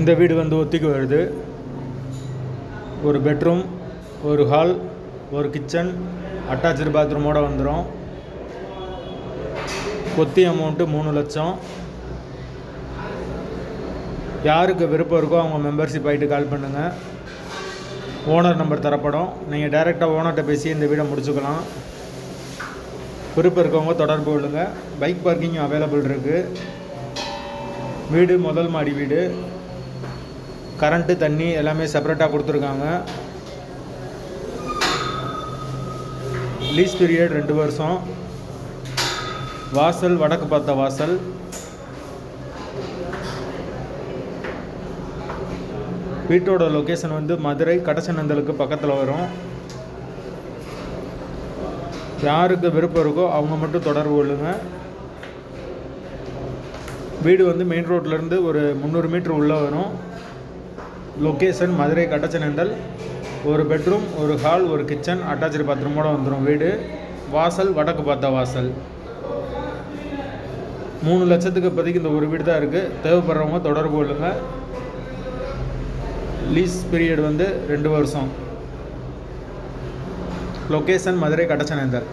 இந்த வீடு வந்து ஒத்திக்கு வருது. ஒரு பெட்ரூம், ஒரு ஹால், ஒரு கிச்சன், அட்டாச்சு பாத்ரூமோடு வந்துடும். ஒத்தி அமௌண்ட்டு 3 லட்சம். யாருக்கு விருப்பம் இருக்கோ அவங்க மெம்பர்ஷிப் ஆகிட்டு கால் பண்ணுங்கள். ஓனர் நம்பர் தரப்படும். நீங்கள் டைரெக்டாக ஓனர்கிட்ட பேசி இந்த வீடை முடிச்சுக்கலாம். விருப்பம் இருக்கவங்க தொடர்பு கொள்ளுங்க. பைக் பார்க்கிங் அவைலபிள் இருக்குது. வீடு முதல் மாடி வீடு. கரண்ட்டு தண்ணி எல்லாமே செப்பரேட்டாக கொடுத்துருக்காங்க. லீஸ் பீரியட் 2 வருஷம். வாசல் வடக்கு பார்த்த வாசல். வீட்டோட லொக்கேஷன் வந்து மதுரை கடச்சநந்தலுக்கு பக்கத்தில் வரும். யாருக்கு விருப்பம் இருக்கோ அவங்க மட்டும் தொடர்பு கொள்ளுங்கள். வீடு வந்து மெயின் ரோட்லேருந்து ஒரு 300 மீட்டர் உள்ளே வரும். லொக்கேஷன் மதுரை கடச்சநந்தல். ஒரு பெட்ரூம், ஒரு ஹால், ஒரு கிச்சன், அட்டாச்சு பாத்ரூமோடு வந்துடும் வீடு. வாசல் வடக்கு பார்த்த வாசல். 3 லட்சத்துக்கு இப்போதைக்கு இந்த ஒரு வீடு தான் இருக்குது. தேவைப்படுறவங்க தொடர்பு கொள்ளுங்கள். லீஸ் பீரியட் வந்து 2 வருஷம். லொக்கேஷன் மதுரை கடச்சநந்தல்.